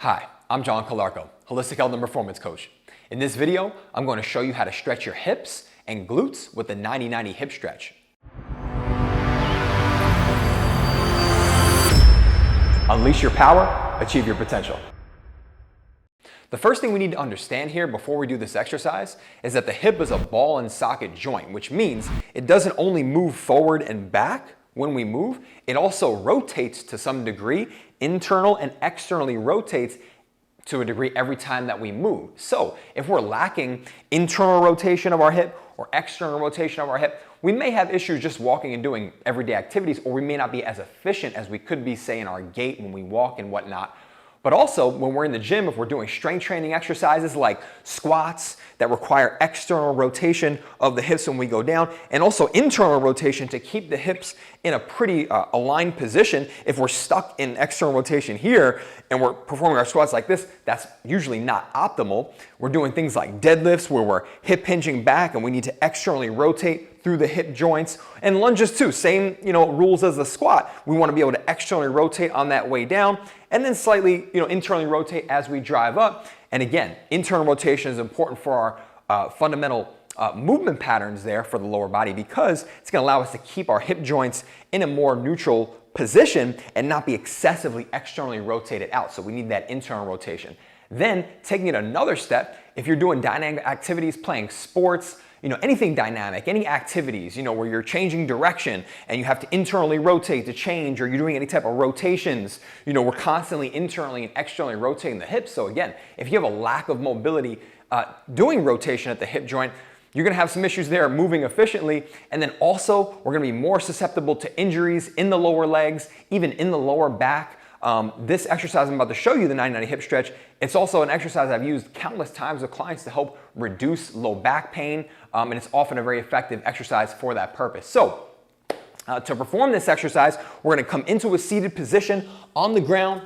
Hi, I'm John Calarco, Holistic Health and Performance Coach. In this video, I'm going to show you how to stretch your hips and glutes with the 90-90 hip stretch. Unleash your power, achieve your potential. The first thing we need to understand here before we do this exercise is that the hip is a ball and socket joint, which means it doesn't only move forward and back when we move, it also rotates to some degree, internal and externally rotates to a degree every time that we move. So if we're lacking internal rotation of our hip or external rotation of our hip, we may have issues just walking and doing everyday activities, or we may not be as efficient as we could be, say, in our gait when we walk and whatnot. But also, when we're in the gym, if we're doing strength training exercises like squats that require external rotation of the hips when we go down, and also internal rotation to keep the hips in a pretty aligned position. If we're stuck in external rotation here and we're performing our squats like this, that's usually not optimal. We're doing things like deadlifts where we're hip hinging back and we need to externally rotate through the hip joints, and lunges too, same rules as the squat. We want to be able to externally rotate on that way down and then slightly internally rotate as we drive up. And again, internal rotation is important for our fundamental movement patterns there for the lower body, because it's going to allow us to keep our hip joints in a more neutral position and not be excessively externally rotated out. So we need that internal rotation. Then taking it another step, if you're doing dynamic activities, playing sports, anything dynamic, any activities, where you're changing direction and you have to internally rotate to change, or you're doing any type of rotations, we're constantly internally and externally rotating the hips. So again, if you have a lack of mobility doing rotation at the hip joint, you're going to have some issues there moving efficiently. And then also, we're going to be more susceptible to injuries in the lower legs, even in the lower back. This exercise I'm about to show you, the 90-90 hip stretch, it's also an exercise I've used countless times with clients to help reduce low back pain, and it's often a very effective exercise for that purpose. So, to perform this exercise, we're going to come into a seated position on the ground,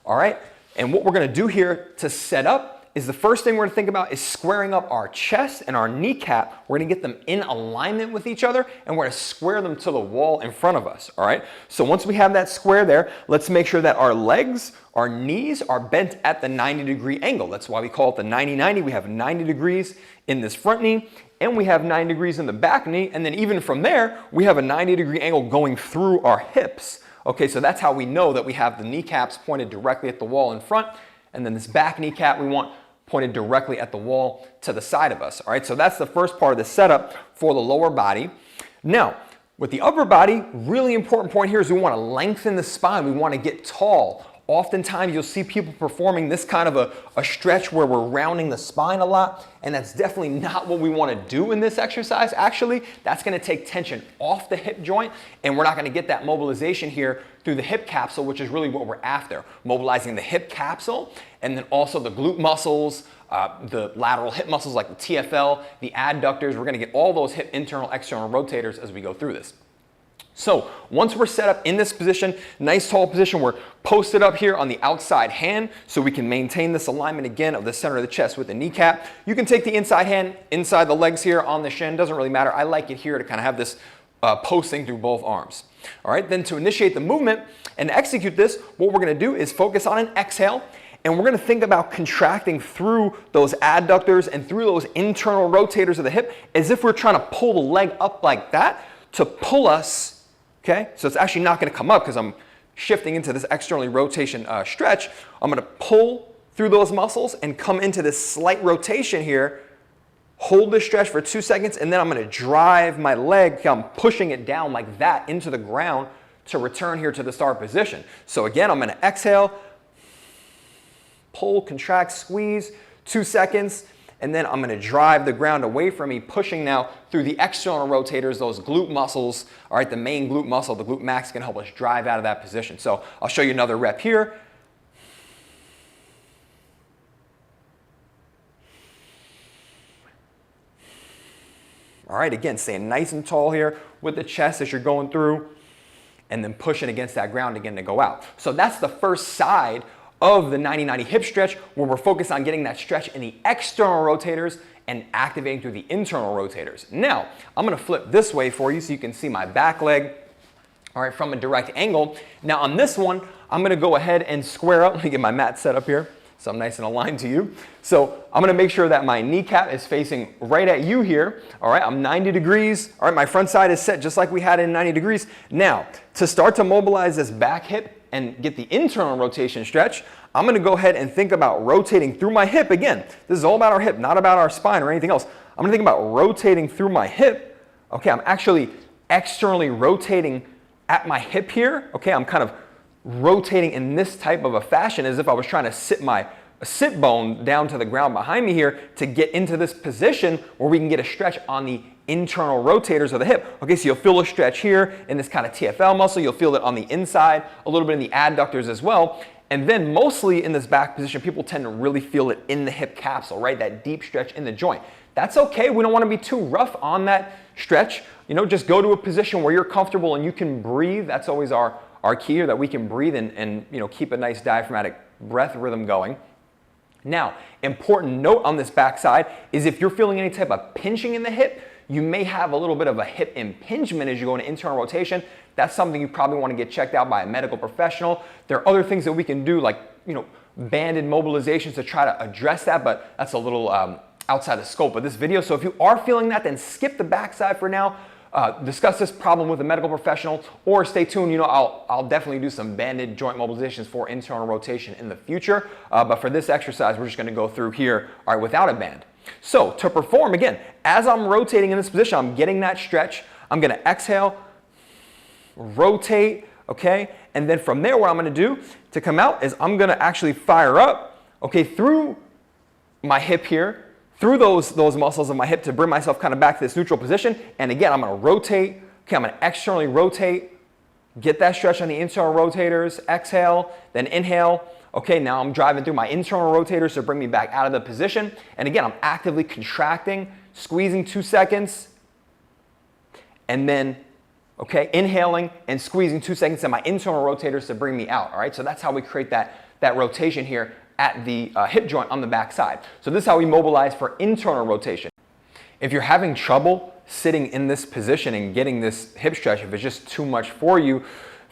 all right? And what we're going to do here to set up is, the first thing we're going to think about is squaring up our chest and our kneecap. We're going to get them in alignment with each other, and we're going to square them to the wall in front of us, all right? So once we have that square there, let's make sure that our legs, our knees are bent at the 90-degree angle. That's why we call it the 90-90. We have 90 degrees in this front knee, and we have 90 degrees in the back knee, and then even from there, we have a 90-degree angle going through our hips. Okay, so that's how we know that we have the kneecaps pointed directly at the wall in front, and then this back kneecap we want pointed directly at the wall to the side of us. All right, so that's the first part of the setup for the lower body. Now, with the upper body, really important point here is we want to lengthen the spine. We want to get tall. Oftentimes, you'll see people performing this kind of a stretch where we're rounding the spine a lot, and that's definitely not what we want to do in this exercise. Actually, that's going to take tension off the hip joint, and we're not going to get that mobilization here through the hip capsule, which is really what we're after. Mobilizing the hip capsule, and then also the glute muscles, the lateral hip muscles like the TFL, the adductors. We're going to get all those hip internal, external rotators as we go through this. So once we're set up in this position, nice tall position, we're posted up here on the outside hand so we can maintain this alignment again of the center of the chest with the kneecap. You can take the inside hand inside the legs here on the shin, doesn't really matter. I like it here to kind of have this posting through both arms. All right, then to initiate the movement and execute this, what we're going to do is focus on an exhale, and we're going to think about contracting through those adductors and through those internal rotators of the hip as if we're trying to pull the leg up like that to pull us. Okay, so it's actually not going to come up because I'm shifting into this externally rotation stretch. I'm going to pull through those muscles and come into this slight rotation here, hold this stretch for 2 seconds, and then I'm going to drive my leg, I'm pushing it down like that into the ground to return here to the start position. So again, I'm going to exhale, pull, contract, squeeze, 2 seconds, and then I'm going to drive the ground away from me, pushing now through the external rotators, those glute muscles. All right, the main glute muscle, the glute max, can help us drive out of that position. So I'll show you another rep here. All right, again, staying nice and tall here with the chest as you're going through, and then pushing against that ground again to go out. So that's the first side of the 90-90 hip stretch, where we're focused on getting that stretch in the external rotators and activating through the internal rotators. Now, I'm going to flip this way for you so you can see my back leg, all right, from a direct angle. Now on this one, I'm going to go ahead and square up. Let me get my mat set up here. so I'm nice and aligned to you. So I'm gonna make sure that my kneecap is facing right at you here. All right, I'm 90 degrees. All right, my front side is set just like we had in 90 degrees. Now, to start to mobilize this back hip and get the internal rotation stretch, I'm gonna go ahead and think about rotating through my hip. Again, this is all about our hip, not about our spine or anything else. I'm gonna think about rotating through my hip. Okay, I'm actually externally rotating at my hip here. Okay, I'm kind of rotating in this type of a fashion as if I was trying to sit my sit bone down to the ground behind me here to get into this position where we can get a stretch on the internal rotators of the hip. Okay, so you'll feel a stretch here in this kind of TFL muscle. You'll feel it on the inside, a little bit in the adductors as well. And then mostly in this back position, people tend to really feel it in the hip capsule, right? That deep stretch in the joint. That's okay. We don't want to be too rough on that stretch. You know, just go to a position where you're comfortable and you can breathe. That's always our key here, that we can breathe and you know, keep a nice diaphragmatic breath rhythm going. Now, important note on this back side is if you're feeling any type of pinching in the hip, you may have a little bit of a hip impingement as you go into internal rotation. That's something you probably want to get checked out by a medical professional. There are other things that we can do, like, you know, banded mobilizations to try to address that, but that's a little outside the scope of this video. So if you are feeling that, then skip the backside for now. Discuss this problem with a medical professional, or stay tuned. You know, I'll definitely do some banded joint mobilizations for internal rotation in the future. But for this exercise, we're just going to go through here, all right, without a band. So to perform, again, as I'm rotating in this position, I'm getting that stretch. I'm going to exhale, rotate, okay? And then from there, what I'm going to do to come out is I'm going to actually fire up, okay, through my hip here, through those muscles of my hip to bring myself kind of back to this neutral position. And again, I'm going to rotate. Okay, I'm going to externally rotate, get that stretch on the internal rotators, exhale, then inhale. Okay, now I'm driving through my internal rotators to bring me back out of the position. And again, I'm actively contracting, squeezing 2 seconds, and then, okay, inhaling and squeezing 2 seconds in my internal rotators to bring me out. All right, so that's how we create that rotation here at the hip joint on the back side. So this is how we mobilize for internal rotation. If you're having trouble sitting in this position and getting this hip stretch, if it's just too much for you,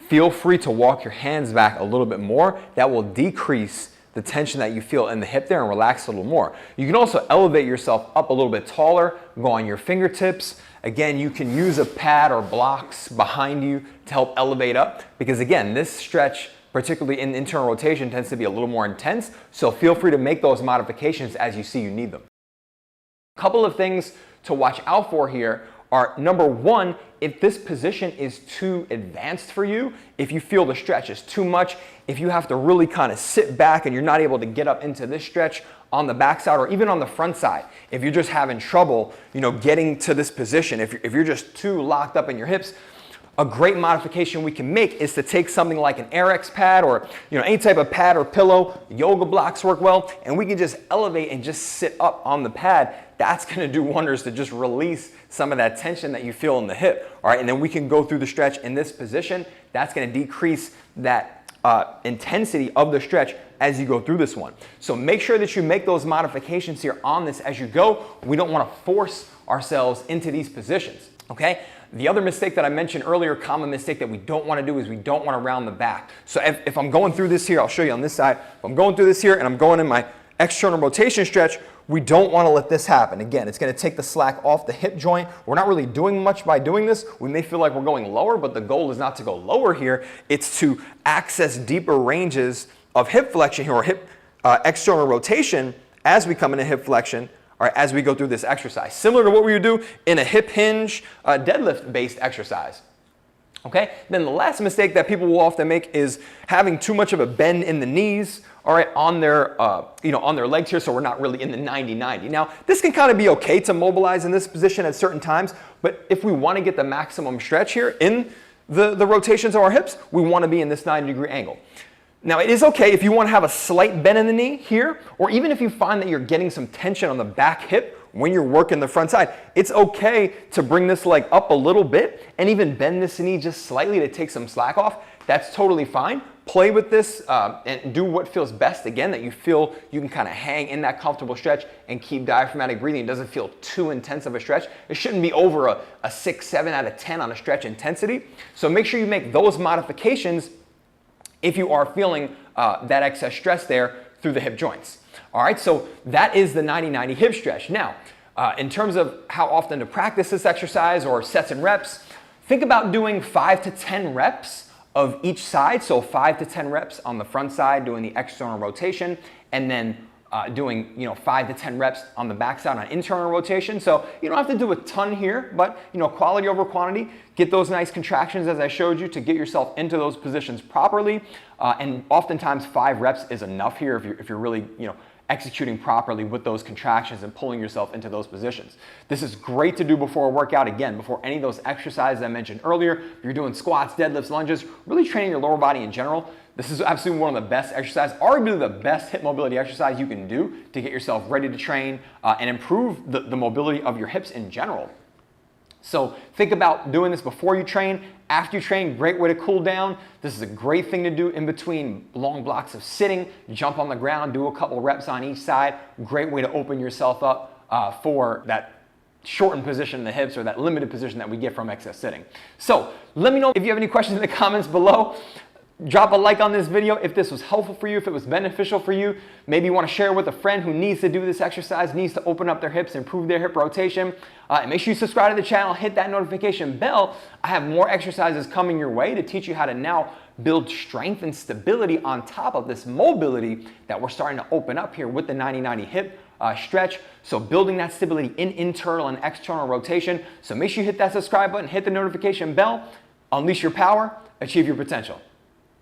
feel free to walk your hands back a little bit more. That will decrease the tension that you feel in the hip there and relax a little more. You can also elevate yourself up a little bit taller, go on your fingertips. Again, you can use a pad or blocks behind you to help elevate up, because again, this stretch, particularly in internal rotation, tends to be a little more intense. So feel free to make those modifications as you see you need them. A couple of things to watch out for here are, number one, if this position is too advanced for you, if you feel the stretch is too much, if you have to really kind of sit back and you're not able to get up into this stretch on the backside or even on the front side, if you're just having trouble, you know, getting to this position, if you're just too locked up in your hips, a great modification we can make is to take something like an RX pad or, you know, any type of pad or pillow. Yoga blocks work well, and we can just elevate and just sit up on the pad. That's going to do wonders to just release some of that tension that you feel in the hip. All right, and then we can go through the stretch in this position. That's going to decrease that intensity of the stretch as you go through this one. So make sure that you make those modifications here on this as you go. We don't want to force ourselves into these positions. Okay. The other mistake that I mentioned earlier, common mistake that we don't want to do, is we don't want to round the back. So if I'm going through this here, I'll show you on this side. If I'm going through this here and I'm going in my external rotation stretch, we don't want to let this happen. Again, it's going to take the slack off the hip joint. We're not really doing much by doing this. We may feel like we're going lower, but the goal is not to go lower here. It's to access deeper ranges of hip flexion here, or hip external rotation as we come into hip flexion. All right, as we go through this exercise, similar to what we would do in a hip hinge deadlift-based exercise. Okay, then the last mistake that people will often make is having too much of a bend in the knees, all right, on their, on their legs here, so we're not really in the 90-90. Now, this can kind of be okay to mobilize in this position at certain times, but if we want to get the maximum stretch here in the rotations of our hips, we want to be in this 90-degree angle. Now, it is okay if you want to have a slight bend in the knee here, or even if you find that you're getting some tension on the back hip when you're working the front side, it's okay to bring this leg up a little bit and even bend this knee just slightly to take some slack off. That's totally fine. Play with this and do what feels best, again, that you feel you can kind of hang in that comfortable stretch and keep diaphragmatic breathing. It doesn't feel too intense of a stretch. It shouldn't be over a 6, 7 out of 10 on a stretch intensity. So make sure you make those modifications if you are feeling that excess stress there through the hip joints. All right, so that is the 90-90 hip stretch. Now, in terms of how often to practice this exercise or sets and reps, think about doing 5 to 10 reps of each side. So 5 to 10 reps on the front side doing the external rotation, and then doing 5 to 10 reps on the back side on internal rotation. So you don't have to do a ton here, but quality over quantity. Get those nice contractions as I showed you to get yourself into those positions properly. And oftentimes 5 reps is enough here if you're really executing properly with those contractions and pulling yourself into those positions. This is great to do before a workout, again, before any of those exercises I mentioned earlier. If you're doing squats, deadlifts, lunges, really training your lower body in general, this is absolutely one of the best exercises, arguably the best hip mobility exercise you can do to get yourself ready to train and improve the mobility of your hips in general. So think about doing this before you train. After you train, great way to cool down. This is a great thing to do in between long blocks of sitting. Jump on the ground, do a couple reps on each side. Great way to open yourself up for that shortened position in the hips or that limited position that we get from excess sitting. So let me know if you have any questions in the comments below. Drop a like on this video if this was helpful for you, if it was beneficial for you. Maybe you want to share with a friend who needs to do this exercise, needs to open up their hips, improve their hip rotation. And make sure you subscribe to the channel, hit that notification bell. I have more exercises coming your way to teach you how to now build strength and stability on top of this mobility that we're starting to open up here with the 90-90 hip stretch. So building that stability in internal and external rotation. So make sure you hit that subscribe button, hit the notification bell, unleash your power, achieve your potential.